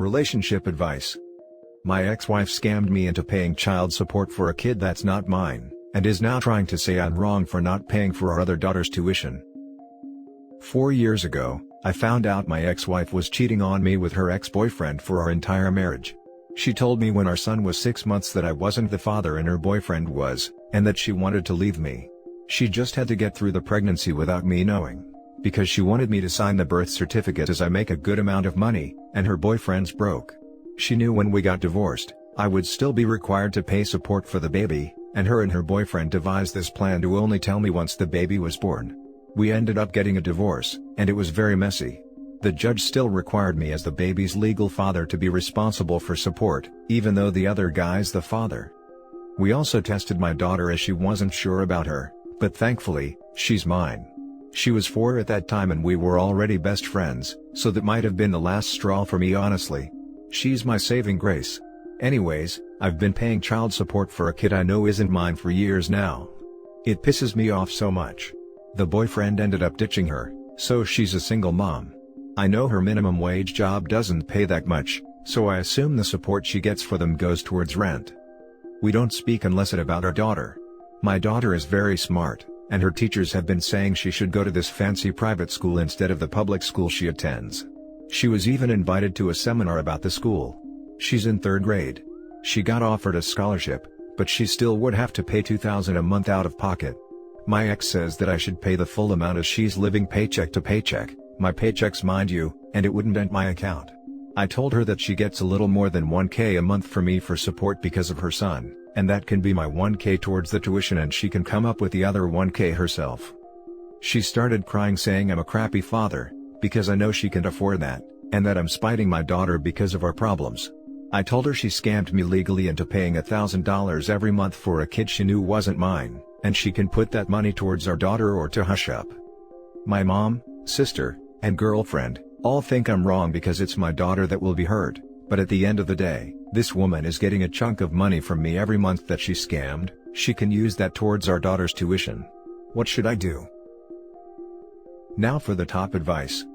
Relationship advice. My ex-wife scammed me into paying child support for a kid that's not mine, and is now trying to say I'm wrong for not paying for our other daughter's tuition. 4 years ago, I found out my ex-wife was cheating on me with her ex-boyfriend for our entire marriage. She told me when our son was 6 months that I wasn't the father and her boyfriend was, and that she wanted to leave me. She just had to get through the pregnancy without me knowing, because she wanted me to sign the birth certificate as I make a good amount of money, and her boyfriend's broke. She knew when we got divorced, I would still be required to pay support for the baby, and her boyfriend devised this plan to only tell me once the baby was born. We ended up getting a divorce, and it was very messy. The judge still required me as the baby's legal father to be responsible for support, even though the other guy's the father. We also tested my daughter as she wasn't sure about her, but thankfully, she's mine. She was 4 at that time and we were already best friends, so that might have been the last straw for me honestly. She's my saving grace. Anyways, I've been paying child support for a kid I know isn't mine for years now. It pisses me off so much. The boyfriend ended up ditching her, so she's a single mom. I know her minimum wage job doesn't pay that much, so I assume the support she gets for them goes towards rent. We don't speak unless it's about our daughter. My daughter is very smart, and her teachers have been saying she should go to this fancy private school instead of the public school she attends. She was even invited to a seminar about the school. She's in 3rd grade. She got offered a scholarship, but she still would have to pay $2,000 a month out of pocket. My ex says that I should pay the full amount as she's living paycheck to paycheck, my paychecks mind you, and it wouldn't dent my account. I told her that she gets a little more than $1,000 a month from me for support because of her son, and that can be my $1,000 towards the tuition and she can come up with the other $1,000 herself. She started crying saying I'm a crappy father, because I know she can't afford that, and that I'm spiting my daughter because of our problems. I told her she scammed me legally into paying $1,000 every month for a kid she knew wasn't mine, and she can put that money towards our daughter or to hush up. My mom, sister, and girlfriend all think I'm wrong because it's my daughter that will be hurt, but at the end of the day, this woman is getting a chunk of money from me every month that she scammed. She can use that towards our daughter's tuition. What should I do? Now for the top advice.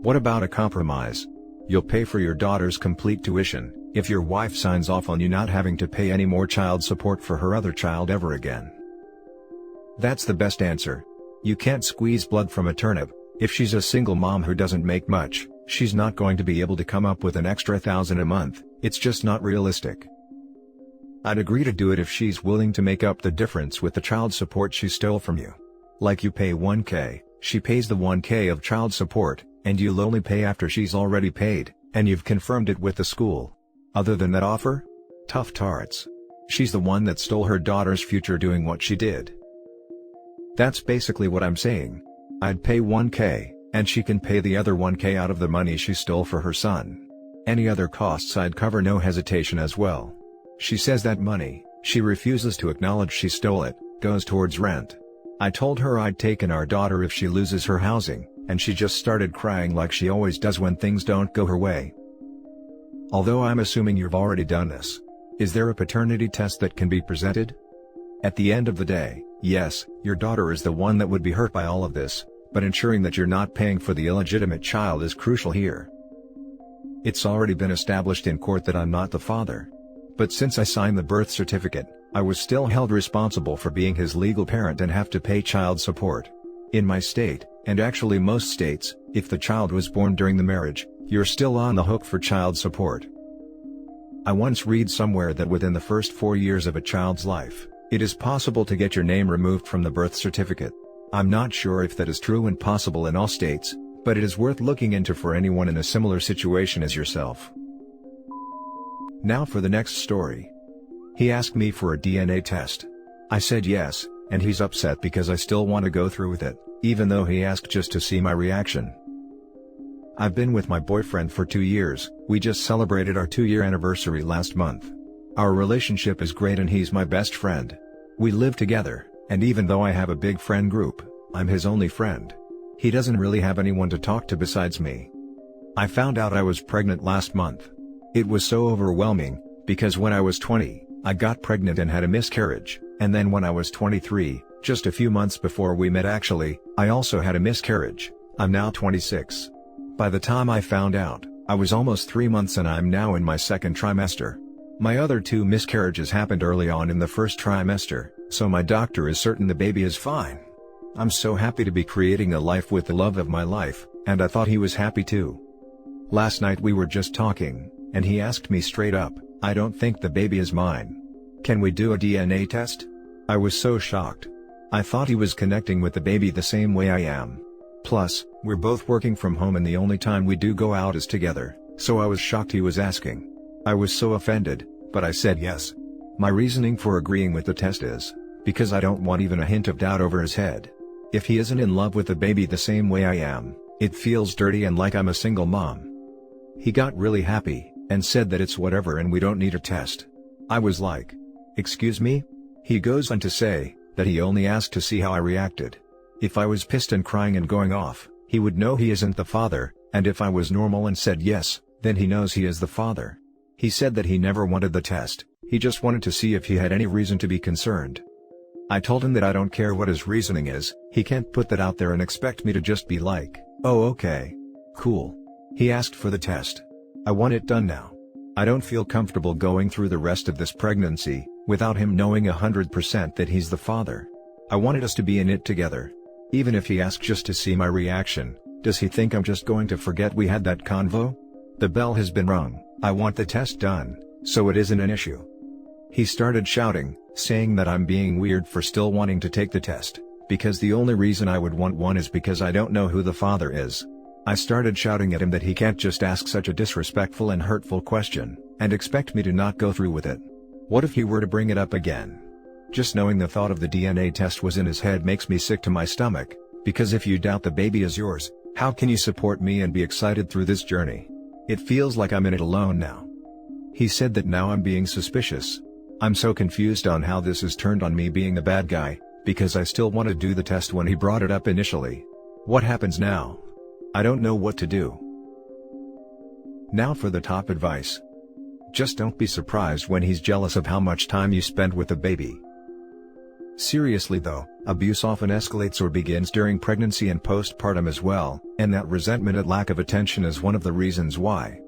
What about a compromise? You'll pay for your daughter's complete tuition, if your wife signs off on you not having to pay any more child support for her other child ever again. That's the best answer. You can't squeeze blood from a turnip. If she's a single mom who doesn't make much, she's not going to be able to come up with an extra $1,000 a month. It's just not realistic. I'd agree to do it if she's willing to make up the difference with the child support she stole from you. Like you pay $1,000, she pays the $1,000 of child support, and you'll only pay after she's already paid, and you've confirmed it with the school. Other than that offer? Tough tarts. She's the one that stole her daughter's future doing what she did. That's basically what I'm saying. I'd pay $1,000, and she can pay the other $1,000 out of the money she stole for her son. Any other costs I'd cover, no hesitation as well. She says that money, she refuses to acknowledge she stole it, goes towards rent. I told her I'd take in our daughter if she loses her housing, and she just started crying like she always does when things don't go her way. Although I'm assuming you've already done this. Is there a paternity test that can be presented? At the end of the day, yes, your daughter is the one that would be hurt by all of this, but ensuring that you're not paying for the illegitimate child is crucial here. It's already been established in court that I'm not the father. But since I signed the birth certificate, I was still held responsible for being his legal parent and have to pay child support. In my state, and actually most states, if the child was born during the marriage, you're still on the hook for child support. I once read somewhere that within the first 4 years of a child's life, it is possible to get your name removed from the birth certificate. I'm not sure if that is true and possible in all states, but it is worth looking into for anyone in a similar situation as yourself. Now for the next story. He asked me for a DNA test. I said yes, and he's upset because I still want to go through with it, even though he asked just to see my reaction. I've been with my boyfriend for 2 years, we just celebrated our 2-year anniversary last month. Our relationship is great and he's my best friend. We live together, and even though I have a big friend group, I'm his only friend. He doesn't really have anyone to talk to besides me. I found out I was pregnant last month. It was so overwhelming, because when I was 20, I got pregnant and had a miscarriage, and then when I was 23, just a few months before we met actually, I also had a miscarriage. I'm now 26. By the time I found out, I was almost 3 months and I'm now in my second trimester. My other 2 miscarriages happened early on in the first trimester, so my doctor is certain the baby is fine. I'm so happy to be creating a life with the love of my life, and I thought he was happy too. Last night we were just talking, and he asked me straight up, "I don't think the baby is mine. Can we do a DNA test?" I was so shocked. I thought he was connecting with the baby the same way I am. Plus, we're both working from home and the only time we do go out is together, so I was shocked he was asking. I was so offended, but I said yes. My reasoning for agreeing with the test is, because I don't want even a hint of doubt over his head. If he isn't in love with the baby the same way I am, it feels dirty and like I'm a single mom. He got really happy, and said that it's whatever and we don't need a test. I was like, "Excuse me?" He goes on to say, that he only asked to see how I reacted. If I was pissed and crying and going off, he would know he isn't the father, and if I was normal and said yes, then he knows he is the father. He said that he never wanted the test, he just wanted to see if he had any reason to be concerned. I told him that I don't care what his reasoning is, he can't put that out there and expect me to just be like, "Oh okay. Cool." He asked for the test. I want it done now. I don't feel comfortable going through the rest of this pregnancy, without him knowing 100% that he's the father. I wanted us to be in it together. Even if he asks just to see my reaction, does he think I'm just going to forget we had that convo? The bell has been rung, I want the test done, so it isn't an issue. He started shouting, saying that I'm being weird for still wanting to take the test, because the only reason I would want one is because I don't know who the father is. I started shouting at him that he can't just ask such a disrespectful and hurtful question, and expect me to not go through with it. What if he were to bring it up again? Just knowing the thought of the DNA test was in his head makes me sick to my stomach, because if you doubt the baby is yours, how can you support me and be excited through this journey? It feels like I'm in it alone now. He said that now I'm being suspicious. I'm so confused on how this has turned on me being the bad guy, because I still want to do the test when he brought it up initially. What happens now? I don't know what to do. Now for the top advice. Just don't be surprised when he's jealous of how much time you spend with the baby. Seriously though, abuse often escalates or begins during pregnancy and postpartum as well, and that resentment at lack of attention is one of the reasons why.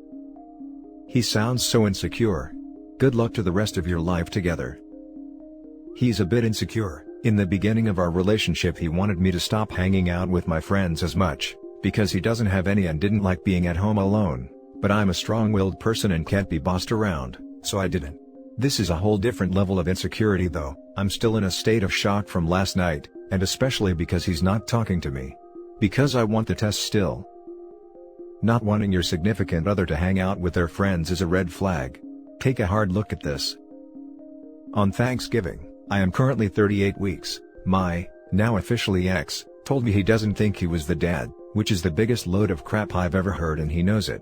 He sounds so insecure. Good luck to the rest of your life together. He's a bit insecure. In the beginning of our relationship he wanted me to stop hanging out with my friends as much, because he doesn't have any and didn't like being at home alone, but I'm a strong-willed person and can't be bossed around, so I didn't. This is a whole different level of insecurity though. I'm still in a state of shock from last night, and especially because he's not talking to me. Because I want the test still. Not wanting your significant other to hang out with their friends is a red flag. Take a hard look at this. On Thanksgiving, I am currently 38 weeks, my, now officially ex, told me he doesn't think he was the dad, which is the biggest load of crap I've ever heard and he knows it.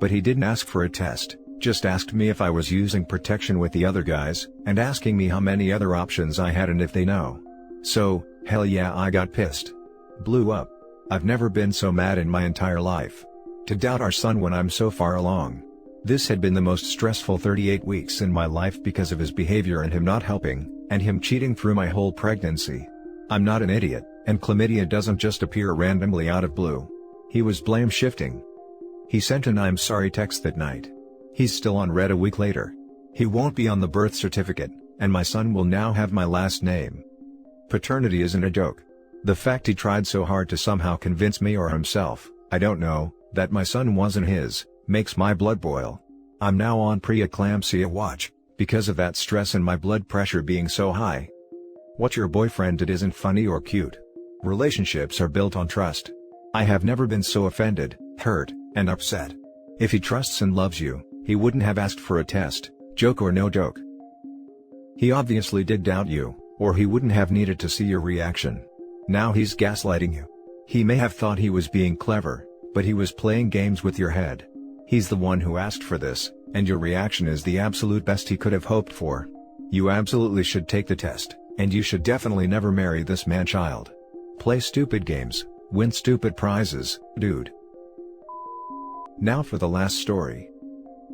But he didn't ask for a test, just asked me if I was using protection with the other guys, and asking me how many other options I had and if they know. So, hell yeah, I got pissed. Blew up. I've never been so mad in my entire life. To doubt our son when I'm so far along. This had been the most stressful 38 weeks in my life because of his behavior and him not helping, and him cheating through my whole pregnancy. I'm not an idiot, and chlamydia doesn't just appear randomly out of blue. He was blame shifting. He sent an "I'm sorry" text that night. He's still on red a week later. He won't be on the birth certificate, and my son will now have my last name. Paternity isn't a joke. The fact he tried so hard to somehow convince me or himself, I don't know, that my son wasn't his, makes my blood boil. I'm now on pre-eclampsia watch, because of that stress and my blood pressure being so high. What your boyfriend did isn't funny or cute. Relationships are built on trust. I have never been so offended, hurt, and upset. If he trusts and loves you, he wouldn't have asked for a test, joke or no joke. He obviously did doubt you, or he wouldn't have needed to see your reaction. Now he's gaslighting you. He may have thought he was being clever, but he was playing games with your head. He's the one who asked for this, and your reaction is the absolute best he could have hoped for. You absolutely should take the test, and you should definitely never marry this man-child. Play stupid games, win stupid prizes, dude. Now for the last story.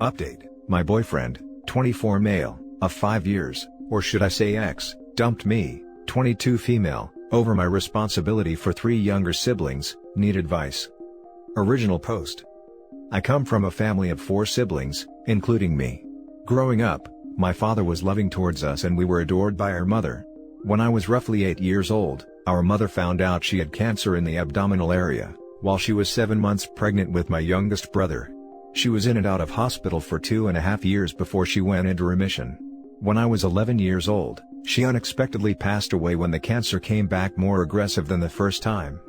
Update: my boyfriend, 24 male, of 5 years, or should I say ex, dumped me, 22 female, over my responsibility for 3 younger siblings, need advice. Original post. I come from a family of 4 siblings, including me. Growing up, my father was loving towards us and we were adored by our mother. When I was roughly 8 years old, our mother found out she had cancer in the abdominal area, while she was 7 months pregnant with my youngest brother. She was in and out of hospital for 2.5 years before she went into remission. When I was 11 years old, she unexpectedly passed away when the cancer came back more aggressive than the first time.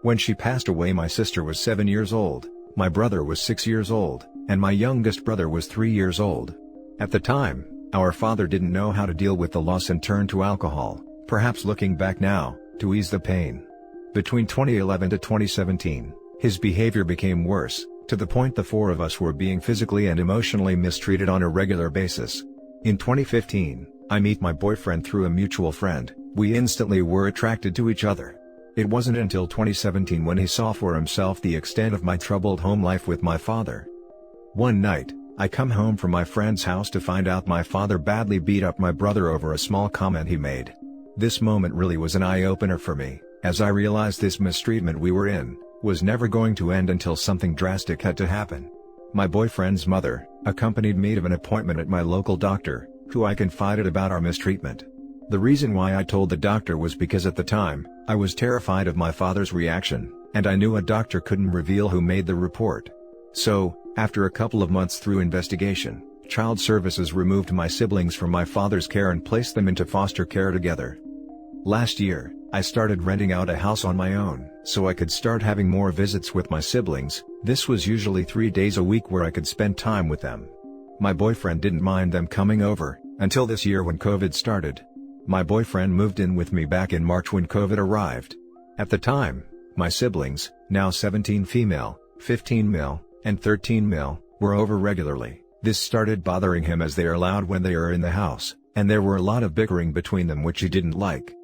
When she passed away, my sister was 7 years old, my brother was 6 years old, and my youngest brother was 3 years old. At the time, our father didn't know how to deal with the loss and turned to alcohol, perhaps looking back now, to ease the pain. Between 2011 to 2017, his behavior became worse, to the point the 4 of us were being physically and emotionally mistreated on a regular basis. In 2015, I met my boyfriend through a mutual friend. We instantly were attracted to each other. It wasn't until 2017 when he saw for himself the extent of my troubled home life with my father. One night, I come home from my friend's house to find out my father badly beat up my brother over a small comment he made. This moment really was an eye-opener for me, as I realized this mistreatment we were in was never going to end until something drastic had to happen. My boyfriend's mother accompanied me to an appointment at my local doctor, who I confided about our mistreatment. The reason why I told the doctor was because at the time, I was terrified of my father's reaction, and I knew a doctor couldn't reveal who made the report. So, after a couple of months through investigation, Child Services removed my siblings from my father's care and placed them into foster care together. Last year, I started renting out a house on my own, so I could start having more visits with my siblings. This was usually 3 days a week where I could spend time with them. My boyfriend didn't mind them coming over, until this year when COVID started. My boyfriend moved in with me back in March when COVID arrived. At the time, my siblings, now 17 female, 15 male, and 13 male, were over regularly. This started bothering him as they are loud when they are in the house, and there were a lot of bickering between them which he didn't like.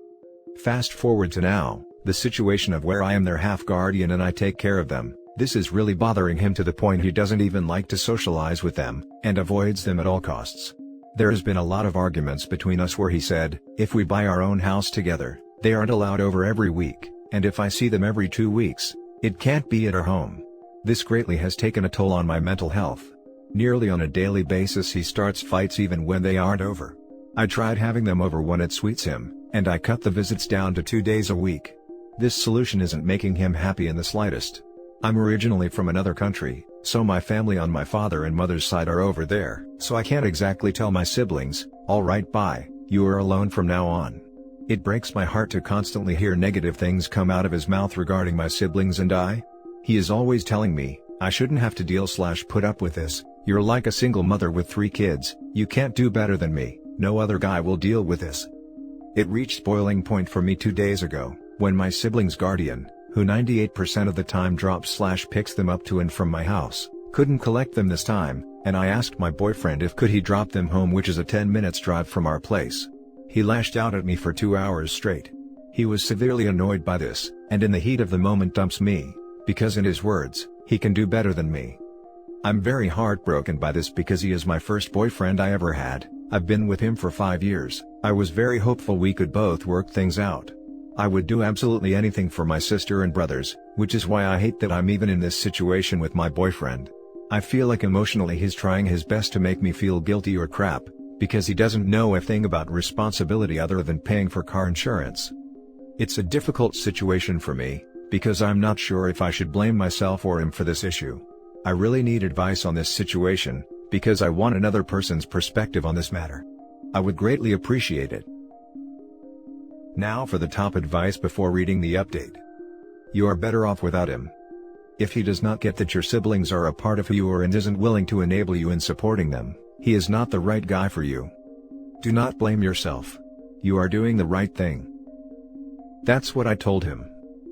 Fast forward to now, the situation of where I am their half guardian and I take care of them. This is really bothering him to the point he doesn't even like to socialize with them, and avoids them at all costs. There has been a lot of arguments between us where he said, if we buy our own house together, they aren't allowed over every week, and if I see them every 2 weeks, it can't be at our home. This greatly has taken a toll on my mental health. Nearly on a daily basis he starts fights even when they aren't over. I tried having them over when it suits him, and I cut the visits down to 2 days a week. This solution isn't making him happy in the slightest. I'm originally from another country, so my family on my father and mother's side are over there, so I can't exactly tell my siblings, alright bye, you are alone from now on. It breaks my heart to constantly hear negative things come out of his mouth regarding my siblings and I. He is always telling me, I shouldn't have to put up with this, you're like a single mother with 3 kids, you can't do better than me, no other guy will deal with this. It reached boiling point for me 2 days ago, when my siblings' guardian, who 98% of the time drops/picks them up to and from my house, couldn't collect them this time, and I asked my boyfriend if could he drop them home, which is a 10 minutes drive from our place. He lashed out at me for 2 hours straight. He was severely annoyed by this, and in the heat of the moment dumps me, because in his words, he can do better than me. I'm very heartbroken by this because he is my first boyfriend I ever had. I've been with him for 5 years. I was very hopeful we could both work things out. I would do absolutely anything for my sister and brothers, which is why I hate that I'm even in this situation with my boyfriend. I feel like emotionally he's trying his best to make me feel guilty or crap, because he doesn't know a thing about responsibility other than paying for car insurance. It's a difficult situation for me, because I'm not sure if I should blame myself or him for this issue. I really need advice on this situation, because I want another person's perspective on this matter. I would greatly appreciate it. Now for the top advice before reading the update. You are better off without him. If he does not get that your siblings are a part of who you are and isn't willing to enable you in supporting them, he is not the right guy for you. Do not blame yourself. You are doing the right thing. That's what I told him.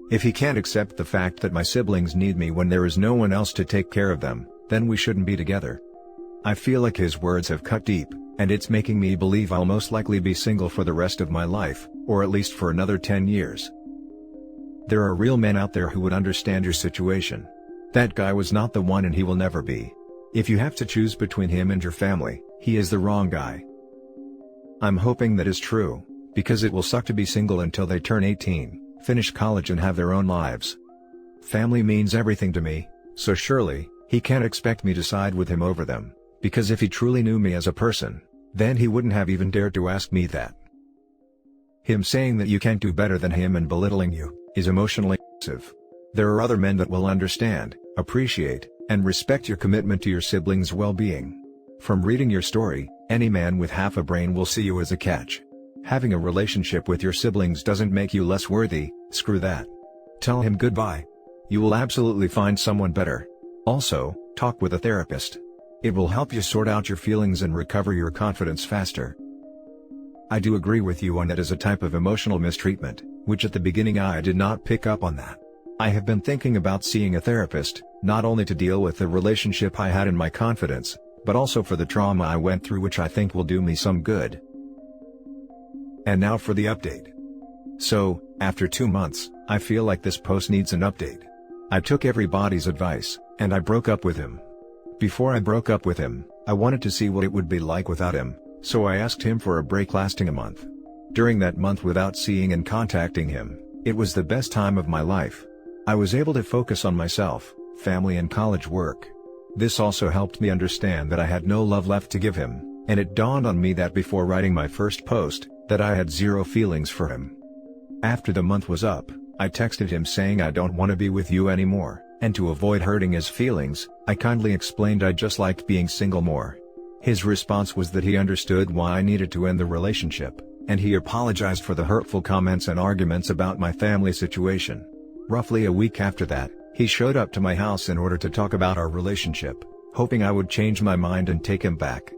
If he can't accept the fact that my siblings need me when there is no one else to take care of them, then we shouldn't be together. I feel like his words have cut deep, and it's making me believe I'll most likely be single for the rest of my life, or at least for another 10 years. There are real men out there who would understand your situation. That guy was not the one and he will never be. If you have to choose between him and your family, he is the wrong guy. I'm hoping that is true, because it will suck to be single until they turn 18, finish college and have their own lives. Family means everything to me, so surely, He can't expect me to side with him over them, because if he truly knew me as a person, then he wouldn't have even dared to ask me that. Him saying that you can't do better than him and belittling you is emotionally abusive. There are other men that will understand, appreciate, and respect your commitment to your siblings' well-being. From reading your story, any man with half a brain will see you as a catch. Having a relationship with your siblings doesn't make you less worthy. Screw that. Tell him goodbye. You will absolutely find someone better. Also, talk with a therapist. It will help you sort out your feelings and recover your confidence faster. I do agree with you on that as a type of emotional mistreatment, which at the beginning I did not pick up on that. I have been thinking about seeing a therapist, not only to deal with the relationship I had in my confidence, but also for the trauma I went through, which I think will do me some good. And now for the update. So, after 2 months, I feel like this post needs an update. I took everybody's advice, and I broke up with him. Before I broke up with him, I wanted to see what it would be like without him, so I asked him for a break lasting a month. During that month without seeing and contacting him, it was the best time of my life. I was able to focus on myself, family and college work. This also helped me understand that I had no love left to give him, and it dawned on me that before writing my first post, that I had zero feelings for him. After the month was up, I texted him saying I don't want to be with you anymore, and to avoid hurting his feelings, I kindly explained I just liked being single more. His response was that he understood why I needed to end the relationship, and he apologized for the hurtful comments and arguments about my family situation. Roughly a week after that, he showed up to my house in order to talk about our relationship, hoping I would change my mind and take him back.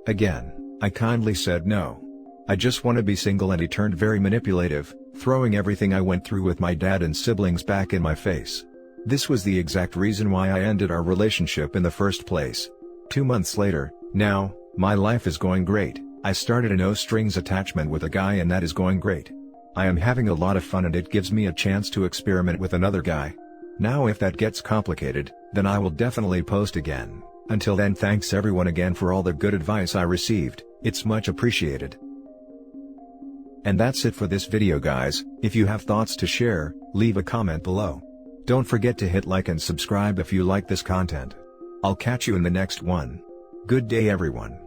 Again, I kindly said no. I just want to be single, and he turned very manipulative, throwing everything I went through with my dad and siblings back in my face. This was the exact reason why I ended our relationship in the first place. 2 months later, now, my life is going great. I started a no-strings attachment with a guy, and that is going great. I am having a lot of fun, and it gives me a chance to experiment with another guy. Now if that gets complicated, then I will definitely post again. Until then, thanks everyone again for all the good advice I received, it's much appreciated. And that's it for this video, guys. If you have thoughts to share, leave a comment below. Don't forget to hit like and subscribe if you like this content. I'll catch you in the next one. Good day everyone.